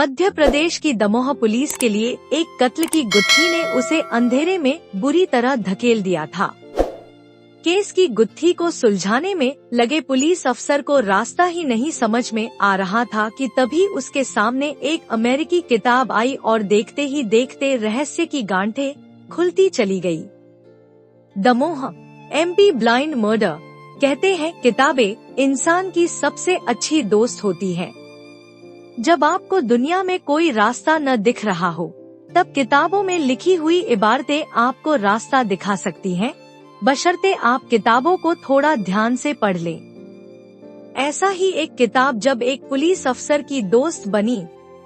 मध्य प्रदेश की दमोह पुलिस के लिए एक कत्ल की गुत्थी ने उसे अंधेरे में बुरी तरह धकेल दिया था। केस की गुत्थी को सुलझाने में लगे पुलिस अफसर को रास्ता ही नहीं समझ में आ रहा था कि तभी उसके सामने एक अमेरिकी किताब आई और देखते ही देखते रहस्य की गांठें खुलती चली गई। Damoh MP blind murder. कहते हैं किताबें इंसान की सबसे अच्छी दोस्त होती हैं। जब आपको दुनिया में कोई रास्ता न दिख रहा हो, तब किताबों में लिखी हुई इबारतें आपको रास्ता दिखा सकती हैं, बशर्ते आप किताबों को थोड़ा ध्यान से पढ़ लें। ऐसा ही एक किताब जब एक पुलिस अफसर की दोस्त बनी,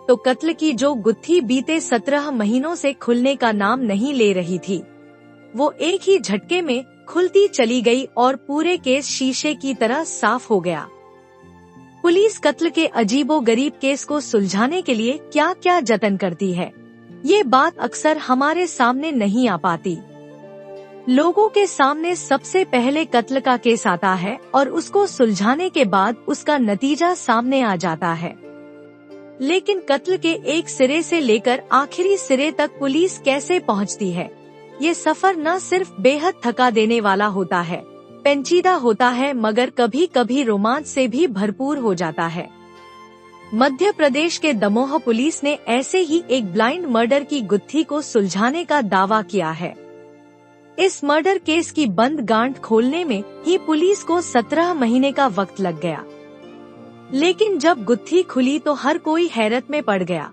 तो कत्ल की जो गुत्थी बीते 17 महीनों से खुलने का नाम नहीं ले रही थी, वो एक ही झटके में खुलती चली गई और पूरे केस शीशे की तरह साफ हो गया। पुलिस कत्ल के अजीबोगरीब केस को सुलझाने के लिए क्या क्या जतन करती है, ये बात अक्सर हमारे सामने नहीं आ पाती। लोगों के सामने सबसे पहले कत्ल का केस आता है और उसको सुलझाने के बाद उसका नतीजा सामने आ जाता है। लेकिन कत्ल के एक सिरे से लेकर आखिरी सिरे तक पुलिस कैसे पहुंचती है, ये सफर न सिर्फ बेहद थका देने वाला होता है, पेचीदा होता है, मगर कभी कभी रोमांच से भी भरपूर हो जाता है। मध्य प्रदेश के दमोह पुलिस ने ऐसे ही एक ब्लाइंड मर्डर की गुत्थी को सुलझाने का दावा किया है। इस मर्डर केस की बंद गांठ खोलने में ही पुलिस को 17 महीने का वक्त लग गया। लेकिन जब गुत्थी खुली तो हर कोई हैरत में पड़ गया।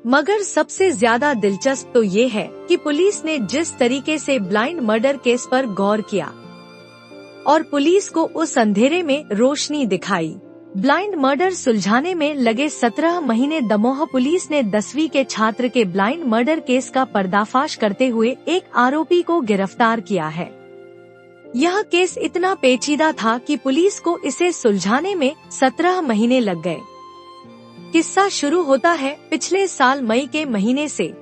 मगर सबसे ज्यादा दिलचस्प तो ये है कि पुलिस ने जिस तरीके से ब्लाइंड मर्डर केस पर गौर किया और पुलिस को उस अंधेरे में रोशनी दिखाई। ब्लाइंड मर्डर सुलझाने में लगे 17 महीने दमोह पुलिस ने 10वीं के छात्र के ब्लाइंड मर्डर केस का पर्दाफाश करते हुए एक आरोपी को गिरफ्तार किया है। यह केस इतना पेचीदा था कि पुलिस को इसे सुलझाने में 17 महीने लग गए। किस्सा शुरू होता है पिछले साल मई के महीने से,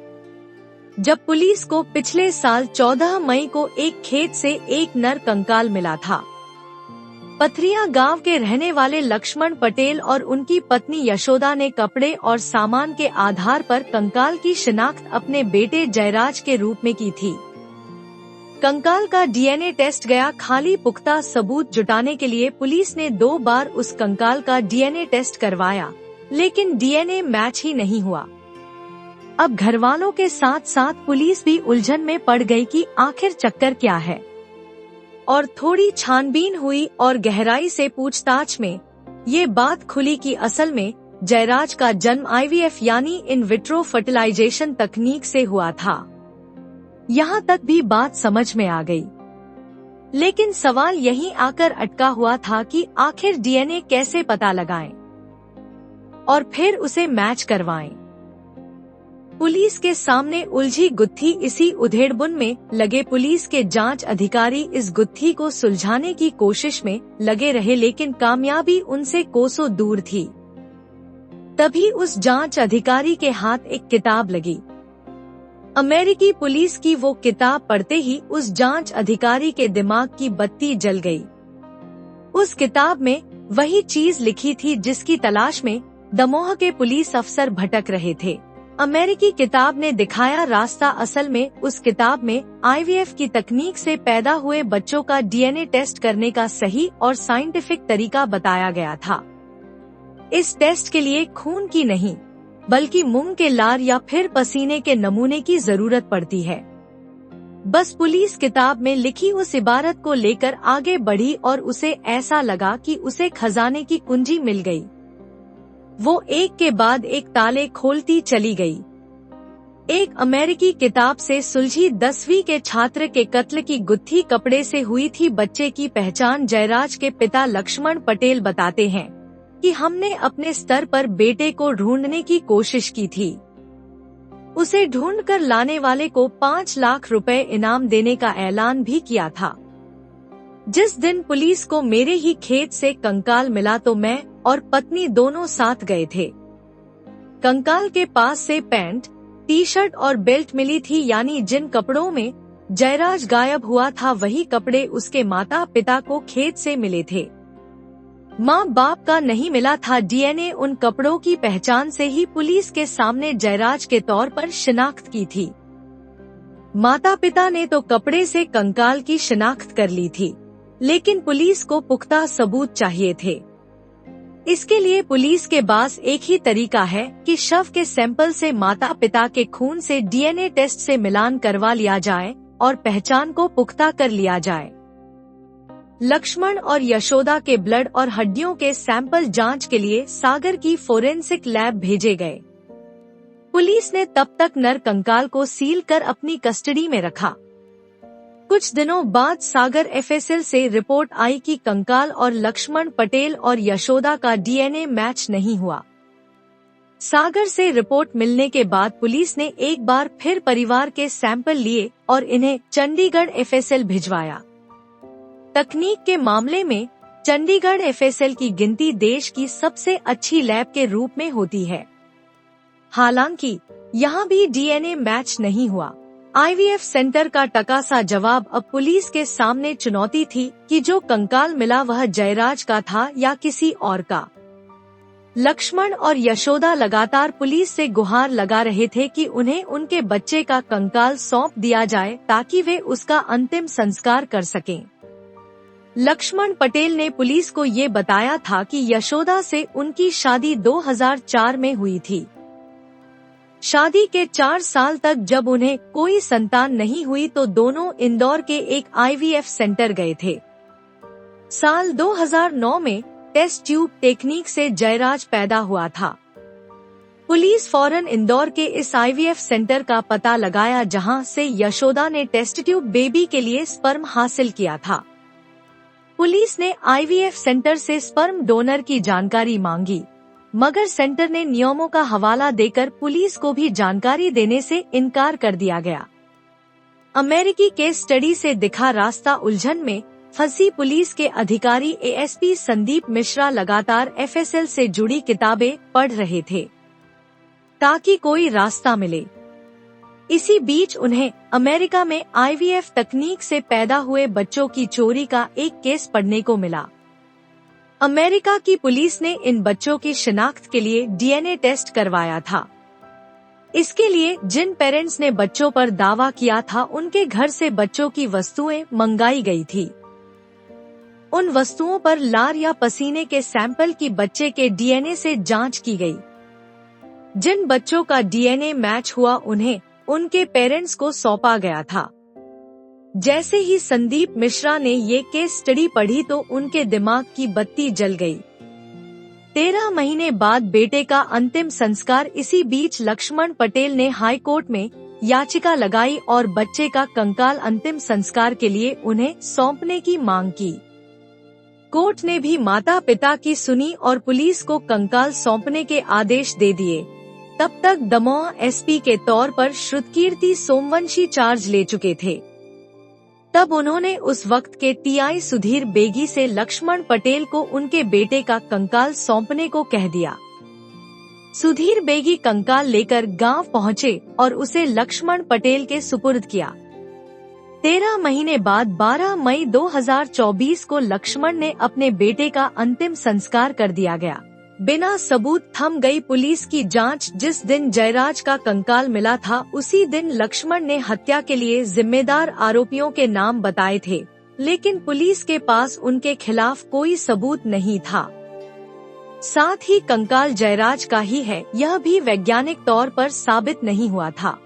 जब पुलिस को पिछले साल 14 मई को एक खेत से एक नर कंकाल मिला था। पथरिया गांव के रहने वाले लक्ष्मण पटेल और उनकी पत्नी यशोदा ने कपड़े और सामान के आधार पर कंकाल की शिनाख्त अपने बेटे जयराज के रूप में की थी। कंकाल का DNA टेस्ट गया। खाली पुख्ता सबूत जुटाने के लिए पुलिस ने 2 बार उस कंकाल का DNA टेस्ट करवाया, लेकिन DNA मैच ही नहीं हुआ। अब घरवालों के साथ साथ पुलिस भी उलझन में पड़ गई कि आखिर चक्कर क्या है, और थोड़ी छानबीन हुई और गहराई से पूछताछ में ये बात खुली कि असल में जयराज का जन्म IVF यानी इन विट्रो फर्टिलाइजेशन तकनीक से हुआ था। यहाँ तक भी बात समझ में आ गई, लेकिन सवाल यहीं आकर अटका हुआ था कि आखिर DNA कैसे पता लगाएं और फिर उसे मैच करवाएं। पुलिस के सामने उलझी गुत्थी। इसी उधेड़बुन में लगे पुलिस के जांच अधिकारी इस गुत्थी को सुलझाने की कोशिश में लगे रहे, लेकिन कामयाबी उनसे कोसों दूर थी। तभी उस जांच अधिकारी के हाथ एक किताब लगी। अमेरिकी पुलिस की वो किताब पढ़ते ही उस जांच अधिकारी के दिमाग की बत्ती जल गई। उस किताब में वही चीज लिखी थी जिसकी तलाश में दमोह के पुलिस अफसर भटक रहे थे। अमेरिकी किताब ने दिखाया रास्ता। असल में उस किताब में IVF की तकनीक से पैदा हुए बच्चों का DNA टेस्ट करने का सही और साइंटिफिक तरीका बताया गया था। इस टेस्ट के लिए खून की नहीं, बल्कि मूंग के लार या फिर पसीने के नमूने की जरूरत पड़ती है। बस पुलिस किताब में लिखी उस इबारत को लेकर आगे बढ़ी और उसे ऐसा लगा कि उसे खजाने की कुंजी मिल गई। वो एक के बाद एक ताले खोलती चली गई। एक अमेरिकी किताब से सुलझी 10वीं के छात्र के कत्ल की गुत्थी कपड़े से हुई थी। बच्चे की पहचान जयराज के पिता लक्ष्मण पटेल बताते हैं कि हमने अपने स्तर पर बेटे को ढूंढने की कोशिश की थी। उसे ढूंढकर लाने वाले को 5 लाख रुपए इनाम देने का ऐलान भी किया था। जिस दिन पुलिस को मेरे ही खेत से कंकाल मिला तो मैं और पत्नी दोनों साथ गए थे। कंकाल के पास से पैंट, टी-शर्ट और बेल्ट मिली थी, यानी जिन कपड़ों में जयराज गायब हुआ था वही कपड़े उसके माता पिता को खेत से मिले थे। माँ बाप का नहीं मिला था डीएनए। उन कपड़ों की पहचान से ही पुलिस के सामने जयराज के तौर पर शिनाख्त की थी। माता पिता ने तो कपड़े से कंकाल की शिनाख्त कर ली थी, लेकिन पुलिस को पुख्ता सबूत चाहिए थे। इसके लिए पुलिस के पास एक ही तरीका है कि शव के सैंपल से माता पिता के खून से डीएनए टेस्ट से मिलान करवा लिया जाए और पहचान को पुख्ता कर लिया जाए। लक्ष्मण और यशोदा के ब्लड और हड्डियों के सैंपल जांच के लिए सागर की फोरेंसिक लैब भेजे गए। पुलिस ने तब तक नर कंकाल को सील कर अपनी कस्टडी में रखा। कुछ दिनों बाद सागर एफएसएल से रिपोर्ट आई कि कंकाल और लक्ष्मण पटेल और यशोदा का डीएनए मैच नहीं हुआ। सागर से रिपोर्ट मिलने के बाद पुलिस ने एक बार फिर परिवार के सैंपल लिए और इन्हें चंडीगढ़ एफएसएल भिजवाया। तकनीक के मामले में चंडीगढ़ एफएसएल की गिनती देश की सबसे अच्छी लैब के रूप में होती है। हालांकि यहाँ भी डीएनए मैच नहीं हुआ। आईवीएफ सेंटर का टकासा जवाब अब पुलिस के सामने चुनौती थी कि जो कंकाल मिला वह जयराज का था या किसी और का। लक्ष्मण और यशोदा लगातार पुलिस से गुहार लगा रहे थे कि उन्हें उनके बच्चे का कंकाल सौंप दिया जाए ताकि वे उसका अंतिम संस्कार कर सकें। लक्ष्मण पटेल ने पुलिस को ये बताया था कि यशोदा से उनकी शादी 2004 में हुई थी। शादी के 4 साल तक जब उन्हें कोई संतान नहीं हुई तो दोनों इंदौर के एक आईवीएफ सेंटर गए थे। साल 2009 में टेस्ट ट्यूब टेक्निक से जयराज पैदा हुआ था। पुलिस फौरन इंदौर के इस आईवीएफ सेंटर का पता लगाया जहां से यशोदा ने टेस्ट ट्यूब बेबी के लिए स्पर्म हासिल किया था। पुलिस ने आईवीएफ सेंटर से स्पर्म डोनर की जानकारी मांगी, मगर सेंटर ने नियमों का हवाला देकर पुलिस को भी जानकारी देने से इनकार कर दिया गया। अमेरिकी केस स्टडी से दिखा रास्ता। उलझन में फंसी पुलिस के अधिकारी एएसपी संदीप मिश्रा लगातार एफएसएल से जुड़ी किताबें पढ़ रहे थे ताकि कोई रास्ता मिले। इसी बीच उन्हें अमेरिका में आईवीएफ तकनीक से पैदा हुए बच्चों की चोरी का एक केस पढ़ने को मिला। अमेरिका की पुलिस ने इन बच्चों की शिनाख्त के लिए डीएनए टेस्ट करवाया था। इसके लिए जिन पेरेंट्स ने बच्चों पर दावा किया था उनके घर से बच्चों की वस्तुएं मंगाई गई थी। उन वस्तुओं पर लार या पसीने के सैंपल की बच्चे के डीएनए से जांच की गई। जिन बच्चों का डीएनए मैच हुआ उन्हें उनके पेरेंट्स को सौंपा गया था। जैसे ही संदीप मिश्रा ने ये केस स्टडी पढ़ी तो उनके दिमाग की बत्ती जल गई। 13 महीने बाद बेटे का अंतिम संस्कार। इसी बीच लक्ष्मण पटेल ने हाई कोर्ट में याचिका लगाई और बच्चे का कंकाल अंतिम संस्कार के लिए उन्हें सौंपने की मांग की। कोर्ट ने भी माता पिता की सुनी और पुलिस को कंकाल सौंपने के आदेश दे दिए। तब तक दमोह एसपी के तौर पर श्रुतकीर्ति सोमवंशी चार्ज ले चुके थे। तब उन्होंने उस वक्त के टीआई सुधीर बेगी से लक्ष्मण पटेल को उनके बेटे का कंकाल सौंपने को कह दिया। सुधीर बेगी कंकाल लेकर गांव पहुंचे और उसे लक्ष्मण पटेल के सुपुर्द किया। 13 महीने बाद 12 मई 2024 को लक्ष्मण ने अपने बेटे का अंतिम संस्कार कर दिया गया। बिना सबूत थम गई पुलिस की जांच। जिस दिन जयराज का कंकाल मिला था उसी दिन लक्ष्मण ने हत्या के लिए जिम्मेदार आरोपियों के नाम बताए थे, लेकिन पुलिस के पास उनके खिलाफ कोई सबूत नहीं था। साथ ही कंकाल जयराज का ही है यह भी वैज्ञानिक तौर पर साबित नहीं हुआ था।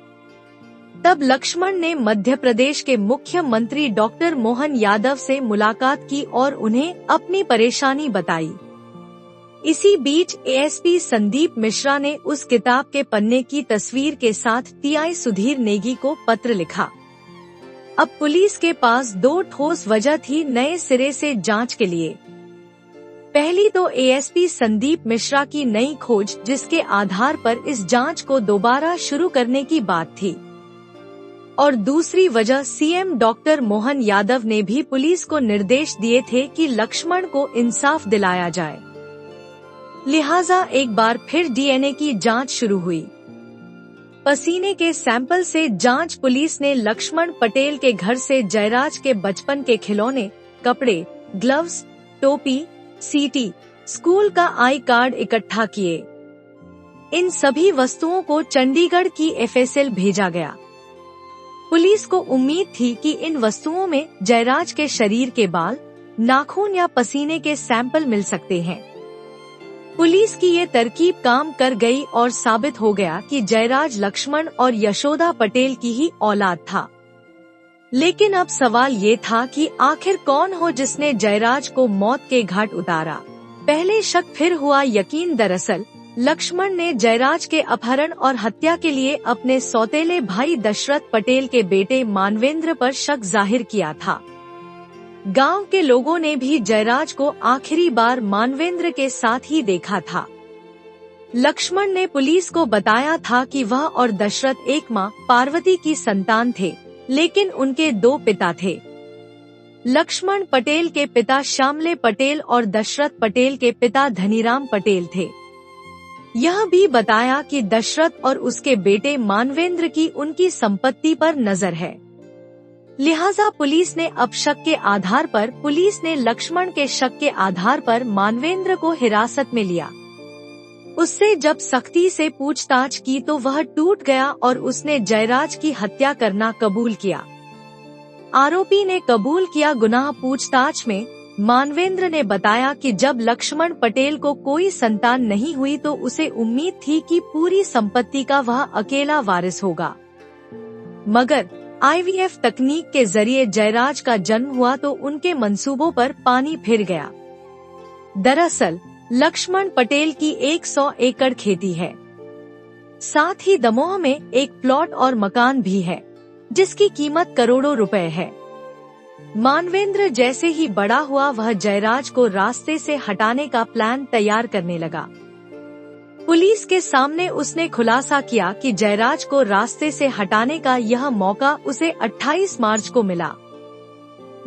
तब लक्ष्मण ने मध्य प्रदेश के मुख्यमंत्री डॉक्टर मोहन यादव से मुलाकात की और उन्हें अपनी परेशानी बताई। इसी बीच एएसपी संदीप मिश्रा ने उस किताब के पन्ने की तस्वीर के साथ टीआई सुधीर नेगी को पत्र लिखा। अब पुलिस के पास 2 ठोस वजह थी नए सिरे से जांच के लिए। पहली तो एएसपी संदीप मिश्रा की नई खोज, जिसके आधार पर इस जांच को दोबारा शुरू करने की बात थी, और दूसरी वजह सीएम डॉक्टर मोहन यादव ने भी पुलिस को निर्देश दिए थे कि लक्ष्मण को इंसाफ दिलाया जाए। लिहाजा एक बार फिर डीएनए की जांच शुरू हुई। पसीने के सैंपल से जांच। पुलिस ने लक्ष्मण पटेल के घर से जयराज के बचपन के खिलौने, कपड़े, ग्लव्स, टोपी, सीटी, स्कूल का आई कार्ड इकट्ठा किए। इन सभी वस्तुओं को चंडीगढ़ की एफएसएल भेजा गया। पुलिस को उम्मीद थी कि इन वस्तुओं में जयराज के शरीर के बाल, नाखून या पसीने के सैंपल मिल सकते हैं। पुलिस की ये तरकीब काम कर गई और साबित हो गया कि जयराज लक्ष्मण और यशोदा पटेल की ही औलाद था। लेकिन अब सवाल ये था कि आखिर कौन हो जिसने जयराज को मौत के घाट उतारा। पहले शक फिर हुआ यकीन। दरअसल लक्ष्मण ने जयराज के अपहरण और हत्या के लिए अपने सौतेले भाई दशरथ पटेल के बेटे मानवेंद्र पर शक जाहिर किया था। गांव के लोगों ने भी जयराज को आखिरी बार मानवेंद्र के साथ ही देखा था। लक्ष्मण ने पुलिस को बताया था कि वह और दशरथ एक मां पार्वती की संतान थे, लेकिन उनके दो पिता थे। लक्ष्मण पटेल के पिता श्यामले पटेल और दशरथ पटेल के पिता धनीराम पटेल थे। यह भी बताया कि दशरथ और उसके बेटे मानवेंद्र की उनकी संपत्ति पर नजर है। लिहाजा पुलिस ने अब शक के आधार पर लक्ष्मण के शक के आधार पर मानवेंद्र को हिरासत में लिया। उससे जब सख्ती से पूछताछ की तो वह टूट गया और उसने जयराज की हत्या करना कबूल किया। आरोपी ने कबूल किया गुनाह। पूछताछ में मानवेंद्र ने बताया कि जब लक्ष्मण पटेल को कोई संतान नहीं हुई तो उसे उम्मीद थी कि पूरी संपत्ति का वह अकेला वारिस होगा, मगर आईवीएफ तकनीक के जरिए जयराज का जन्म हुआ तो उनके मंसूबों पर पानी फिर गया। दरअसल लक्ष्मण पटेल की 100 एकड़ खेती है। साथ ही दमोह में एक प्लॉट और मकान भी है, जिसकी कीमत करोड़ों रुपए है। मानवेंद्र जैसे ही बड़ा हुआ वह जयराज को रास्ते से हटाने का प्लान तैयार करने लगा। पुलिस के सामने उसने खुलासा किया कि जयराज को रास्ते से हटाने का यह मौका उसे 28 मार्च को मिला।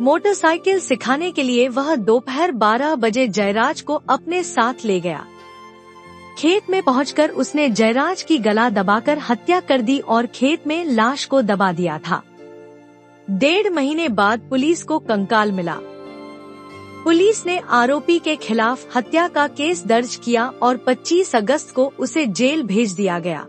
मोटरसाइकिल सिखाने के लिए वह दोपहर 12 बजे जयराज को अपने साथ ले गया। खेत में पहुंचकर उसने जयराज की गला दबाकर हत्या कर दी और खेत में लाश को दबा दिया था। 1.5 महीने बाद पुलिस को कंकाल मिला। पुलिस ने आरोपी के खिलाफ हत्या का केस दर्ज किया और 25 अगस्त को उसे जेल भेज दिया गया।